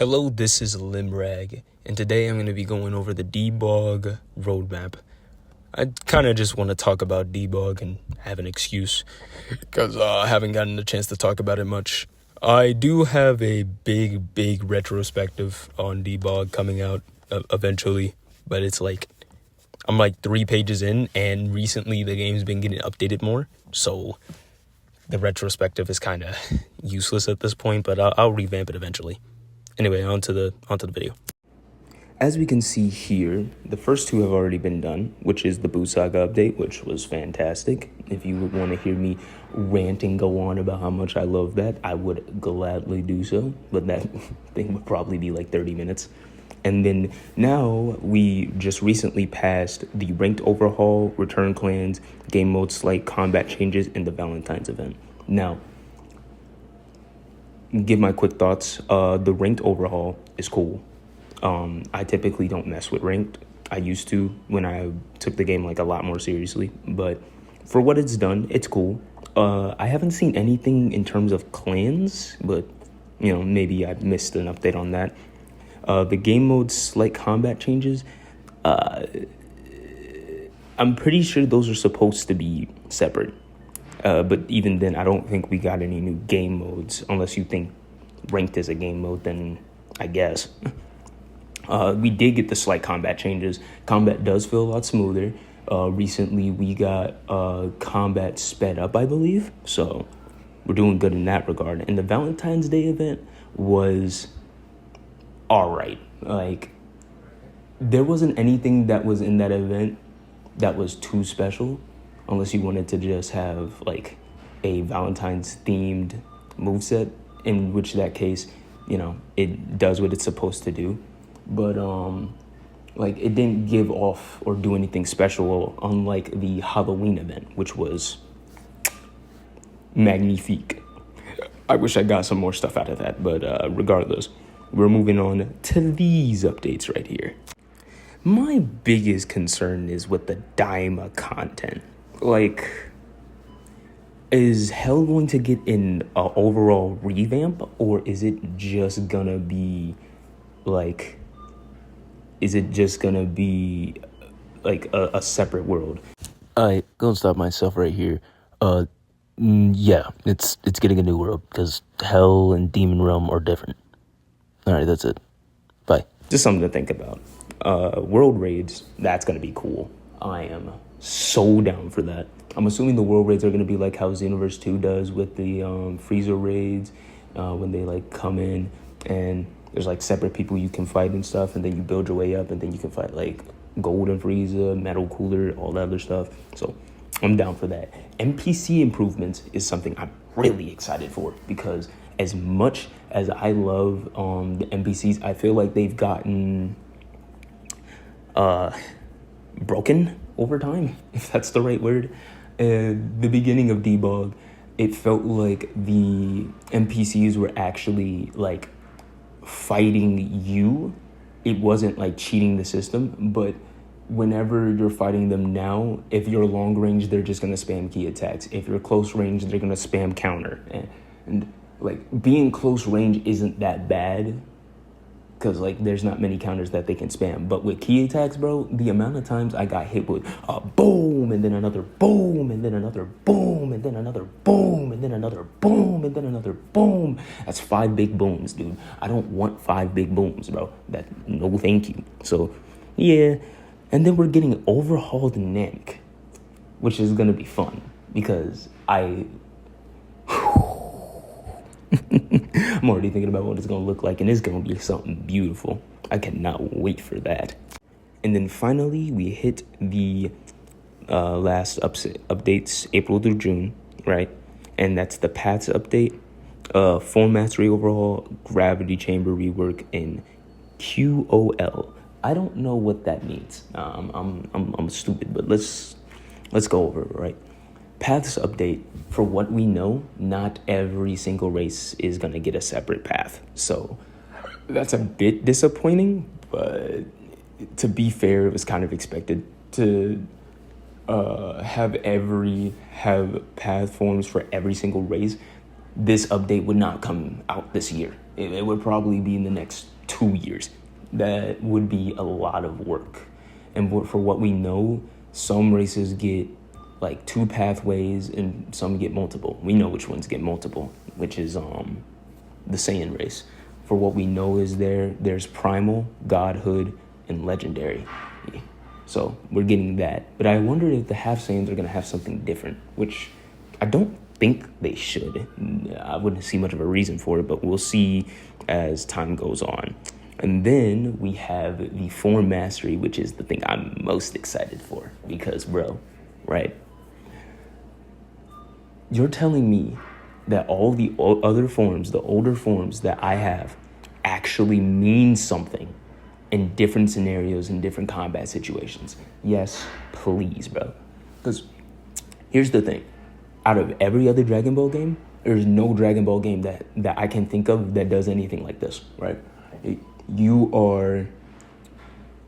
Hello, this is L.M.R.A.G, and today I'm going to be going over the DBOG roadmap. I kind of just want to talk about DBOG and have an excuse, because I haven't gotten a chance to talk about it much. I do have a big retrospective on DBOG coming out eventually, but it's like, I'm like 3 pages in, and recently the game's been getting updated more, so the retrospective is kind of useless at this point, but I'll revamp it eventually. Anyway, on to the video. As we can see here, the first 2 have already been done, which is the Boot Saga update, which was fantastic. If you would want to hear me rant and go on about how much I love that, I would gladly do so, but that thing would probably be like 30 minutes. And then now we just recently passed the ranked overhaul, return clans, game mode slight combat changes, and the Valentine's event. Now, give my quick thoughts. The ranked overhaul is cool. I typically don't mess with ranked. I used to when I took the game like a lot more seriously, but for what it's done, it's cool. I haven't seen anything in terms of clans, but you know, maybe I missed an update on that. The game mode slight combat changes, I'm pretty sure those are supposed to be separate. But even then, I don't think we got any new game modes, unless you think ranked is a game mode, then I guess. We did get the slight combat changes. Combat does feel a lot smoother. Recently, we got combat sped up, I believe. So we're doing good in that regard. And the Valentine's Day event was all right. Like, there wasn't anything that was in that event that was too special, unless you wanted to just have like a Valentine's themed moveset, in which that case, you know, it does what it's supposed to do. But like, it didn't give off or do anything special, unlike the Halloween event, which was magnifique. I wish I got some more stuff out of that, but regardless, we're moving on to these updates right here. My biggest concern is with the Daima content. Like, is Hell going to get an overall revamp, or is it just gonna be like, a separate world? I gonna stop myself right here. Yeah, it's getting a new world because Hell and Demon Realm are different. All right, that's it. Bye. Just something to think about. World raids, that's gonna be cool. I am so down for that. I'm assuming the world raids are gonna be like how Xenoverse 2 does with the Frieza raids, when they like come in and there's like separate people you can fight and stuff, and then you build your way up, and then you can fight like Golden Frieza, Metal Cooler, all that other stuff. So I'm down for that. NPC improvements is something I'm really excited for, because as much as I love the NPCs, I feel like they've gotten broken over time, if that's the right word. The beginning of DBOG, it felt like the NPCs were actually like fighting you. It wasn't like cheating the system, but whenever you're fighting them now, if you're long range, they're just gonna spam key attacks. If you're close range, they're gonna spam counter. And like, being close range isn't that bad, because like there's not many counters that they can spam. But with key attacks, bro, the amount of times I got hit with a boom, and then another boom, and then another boom, and then another boom, and then another boom, and then another boom. That's 5 big booms, dude. I don't want 5 big booms, bro. No thank you. So yeah. And then we're getting overhauled Namek, which is gonna be fun, because I'm already thinking about what it's going to look like, and it's going to be something beautiful. I cannot wait for that. And then finally, we hit the last updates, April through June, right? And that's the Paths update, Full Mastery overhaul, Gravity Chamber rework, and QOL. I don't know what that means. I'm stupid, but let's go over it, right? Paths update, for what we know, not every single race is going to get a separate path. So that's a bit disappointing, but to be fair, it was kind of expected to have path forms for every single race. this update would not come out this year. It would probably be in the next 2 years. That would be a lot of work. And for what we know, some races get like 2 pathways and some get multiple. We know which ones get multiple, which is the Saiyan race. For what we know is there's Primal, Godhood, and Legendary. So we're getting that. But I wonder if the Half Saiyans are going to have something different, which I don't think they should. I wouldn't see much of a reason for it, but we'll see as time goes on. And then we have the Form Mastery, which is the thing I'm most excited for. Because, bro, right? You're telling me that all the other forms, the older forms that I have, actually mean something in different scenarios, in different combat situations. Yes, please, bro. Because here's the thing. Out of every other Dragon Ball game, there's no Dragon Ball game that I can think of that does anything like this, right? You'll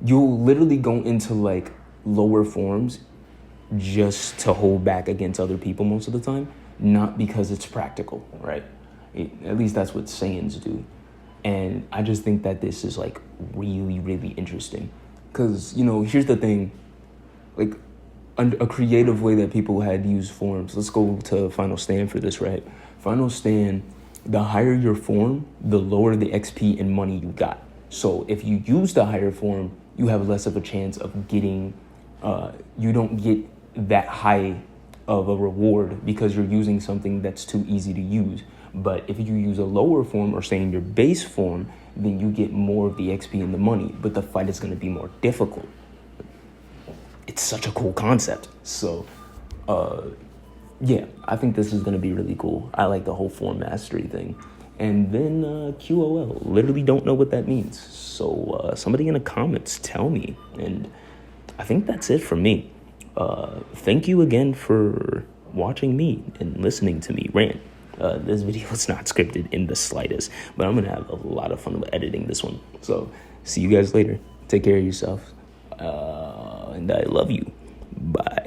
literally go into like lower forms just to hold back against other people most of the time, not because it's practical, right? At least that's what Saiyans do. And I just think that this is like really, really interesting. Because, here's the thing, like a creative way that people had used forms. Let's go to Final Stand for this, right? Final Stand, the higher your form, the lower the XP and money you got. So if you use the higher form, you have less of a chance of getting, you don't get that high of a reward because you're using something that's too easy to use. But if you use a lower form, or say in your base form, then you get more of the XP and the money, but the fight is going to be more difficult. It's such a cool concept. So, yeah, I think this is going to be really cool. I like the whole Form Mastery thing. And then QOL, literally don't know what that means. So somebody in the comments tell me. And I think that's it for me. Thank you again for watching me and listening to me rant. This video is not scripted in the slightest, but I'm going to have a lot of fun with editing this one. So see you guys later. Take care of yourself. And I love you. Bye.